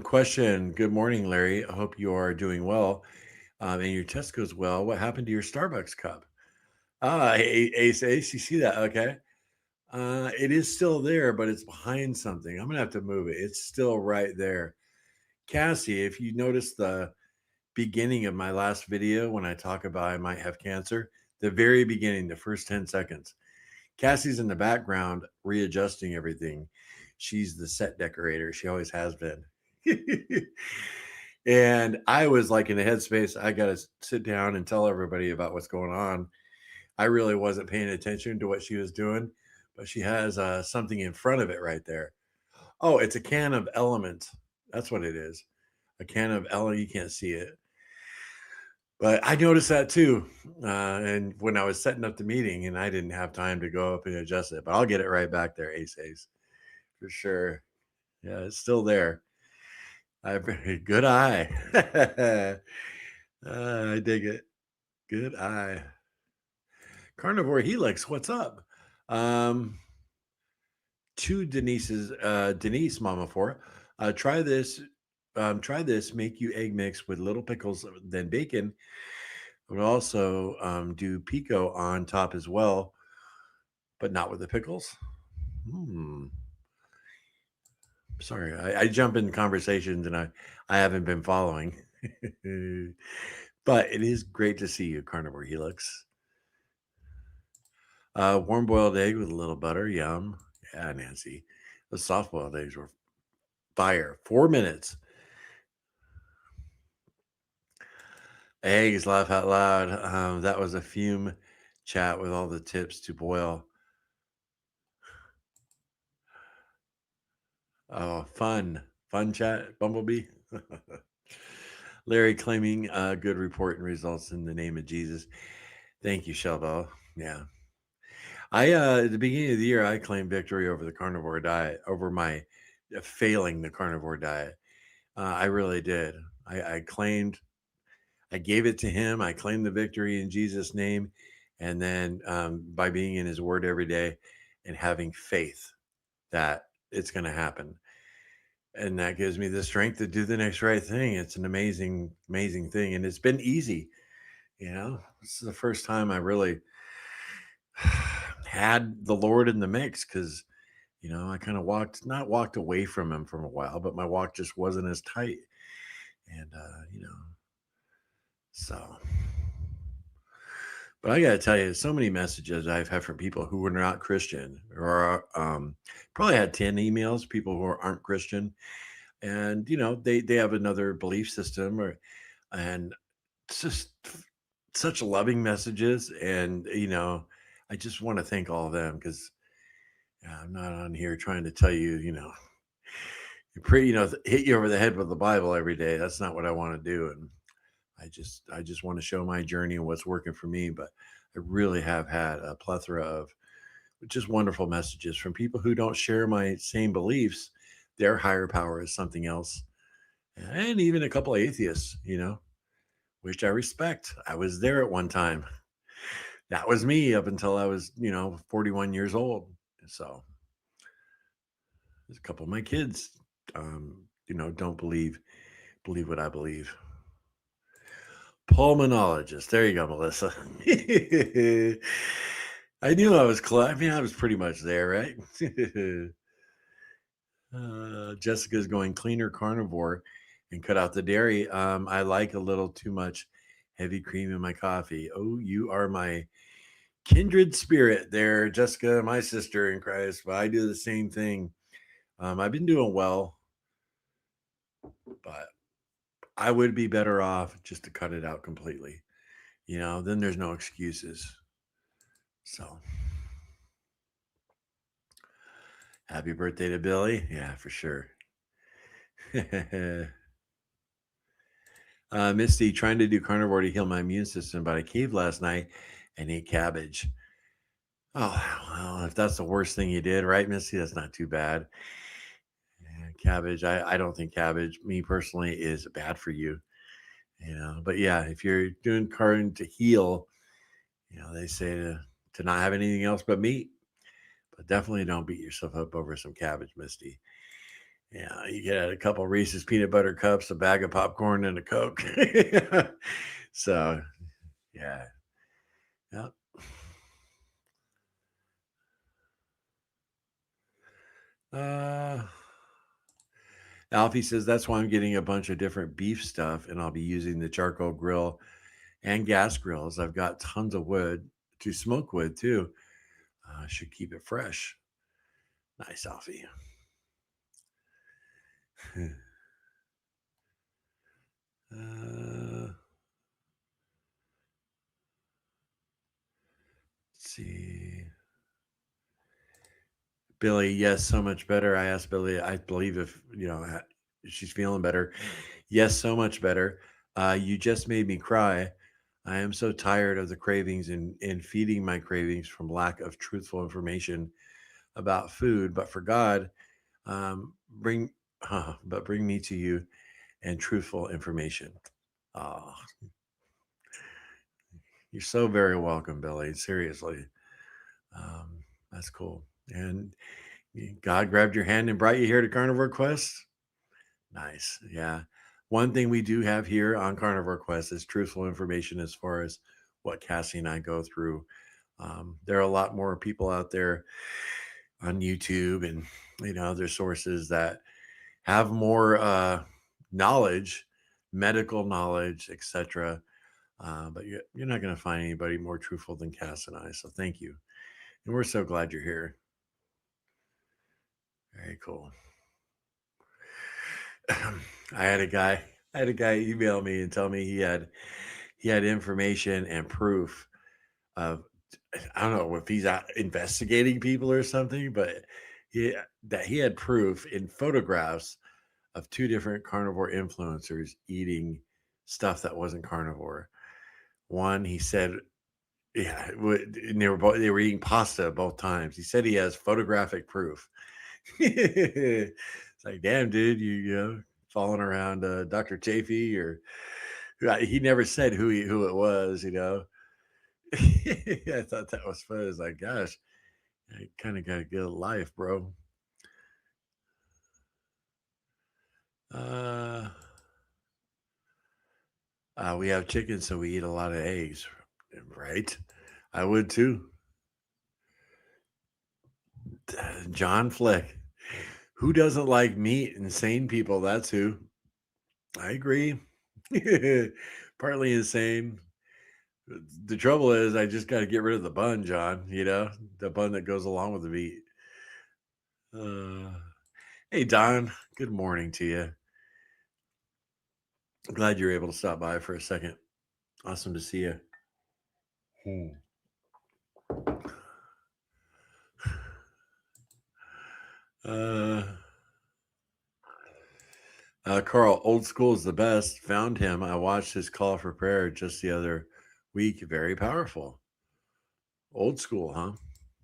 Question. Good morning, Larry. I hope you are doing well and your test goes well. What happened to your Starbucks cup? Ace, you see that? Okay. It is still there, but it's behind something. I'm gonna have to move it. It's still right there. Cassie, if you notice the beginning of my last video when I talk about I might have cancer, the very beginning, the first 10 seconds, Cassie's in the background readjusting everything. She's the set decorator. She always has been. And I was like in a headspace, I got to sit down and tell everybody about what's going on. I really wasn't paying attention to what she was doing, but she has something in front of it right there. Oh, it's a can of Element. That's what it is. A can of Element. You can't see it. But I noticed that too. And when I was setting up the meeting and I didn't have time to go up and adjust it, but I'll get it right back there, Ace, for sure. Yeah, it's still there. Good eye. I dig it. Good eye. Carnivore Helix, what's up? To Denise Mama 4. Try this. Try this. Make you egg mix with little pickles, then bacon. Would also do pico on top as well, but not with the pickles. Sorry, I jump in conversations and I haven't been following. But it is great to see you, Carnivore Helix. Warm boiled egg with a little butter. Yum. Yeah, Nancy. The soft boiled eggs were fire. 4 minutes. Eggs, laugh out loud. That was a fume chat with all the tips to boil. Oh, fun chat, Bumblebee. Larry claiming good report and results in the name of Jesus. Thank you, Shelbo. Yeah. I at the beginning of the year, I claimed victory over the carnivore diet, over my failing the carnivore diet. I really did. I claimed, I gave it to him. I claimed the victory in Jesus' name. And then by being in his word every day and having faith that it's going to happen. And that gives me the strength to do the next right thing. It's an amazing, amazing thing. And it's been easy. This is the first time I really had the Lord in the mix because, I kind of not walked away from him from a while, but my walk just wasn't as tight. And, so. But I got to tell you, so many messages I've had from people who were not Christian or probably had 10 emails, people who aren't Christian. And, they have another belief system and it's just such loving messages. And, I just want to thank all of them because I'm not on here trying to tell you, hit you over the head with the Bible every day. That's not what I want to do. And I just want to show my journey and what's working for me. But I really have had a plethora of just wonderful messages from people who don't share my same beliefs. Their higher power is something else. And even a couple of atheists, which I respect. I was there at one time. That was me up until I was, 41 years old. So there's a couple of my kids, don't believe what I believe. Pulmonologist. There you go, Melissa. I knew I was close. I mean, I was pretty much there, right? Jessica's going cleaner carnivore and cut out the dairy. I like a little too much heavy cream in my coffee. Oh, you are my kindred spirit there, Jessica, my sister in Christ. But I do the same thing. I've been doing well, but I would be better off just to cut it out completely. Then there's no excuses. So happy birthday to Billy. Yeah, for sure. Misty, trying to do carnivore to heal my immune system, but I caved last night and ate cabbage. Oh, well, if that's the worst thing you did, right, Misty, that's not too bad. Yeah, cabbage, I don't think cabbage, me personally, is bad for you. But yeah, if you're doing carb to heal, they say to not have anything else but meat, but definitely don't beat yourself up over some cabbage, Misty. Yeah, you get a couple Reese's peanut butter cups, a bag of popcorn, and a Coke. So, yeah, yeah. Uh, Alfie says that's why I'm getting a bunch of different beef stuff, and I'll be using the charcoal grill and gas grills. I've got tons of wood to smoke wood too. Should keep it fresh. Nice, Alfie. Let's see. Billy, yes, so much better. I asked Billy, I believe if, she's feeling better. Yes, so much better. You just made me cry. I am so tired of the cravings and feeding my cravings from lack of truthful information about food. But for God, bring, but bring me to you and truthful information. Oh, you're so very welcome, Billy. Seriously, that's cool. And God grabbed your hand and brought you here to Carnivore Quest. Nice. Yeah. One thing we do have here on Carnivore Quest is truthful information as far as what Cassie and I go through. There are a lot more people out there on YouTube and other sources that have more knowledge, medical knowledge, etc. But you're not going to find anybody more truthful than Cass and I. So thank you, and we're so glad you're here. Very cool. I had a guy. I had a guy email me and tell me he had information and proof of, I don't know if he's out investigating people or something, but he had proof in photographs of two different carnivore influencers eating stuff that wasn't carnivore. One, he said, yeah, and they were eating pasta both times. He said he has photographic proof. It's like, damn, dude, you falling around Dr. Chafee, or he never said who it was. I thought that was fun. It's like, gosh, I kind of got to get a life, bro. Uh, we have chicken, so we eat a lot of eggs, right? I would too. John Flick. Who doesn't like meat? Insane people. That's who. I agree. Partly insane. The trouble is, I just got to get rid of the bun, John. The bun that goes along with the meat. Uh, hey, Don. Good morning to you. Glad you're able to stop by for a second. Awesome to see you. Hmm. Uh, Carl, old school is the best. Found him. I watched his call for prayer just the other week. Very powerful. Old school, huh?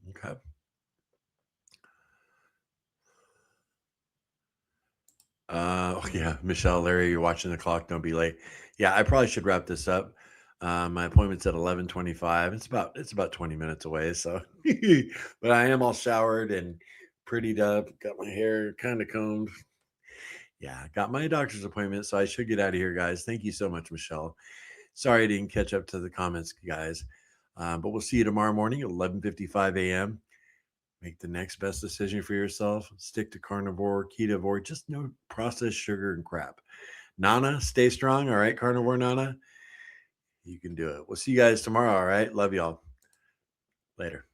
Okay. Yeah, Michelle, Larry, you're watching the clock. Don't be late. Yeah, I probably should wrap this up. My appointment's at 11:25. It's about 20 minutes away. So, but I am all showered and prettied up. Got my hair kind of combed. Yeah, got my doctor's appointment, so I should get out of here, guys. Thank you so much, Michelle. Sorry I didn't catch up to the comments, guys. But we'll see you tomorrow morning at 11:55 a.m. Make the next best decision for yourself. Stick to carnivore, ketovore, just no processed sugar and crap. Nana, stay strong. All right, carnivore Nana, you can do it. We'll see you guys tomorrow. All right, love y'all. Later.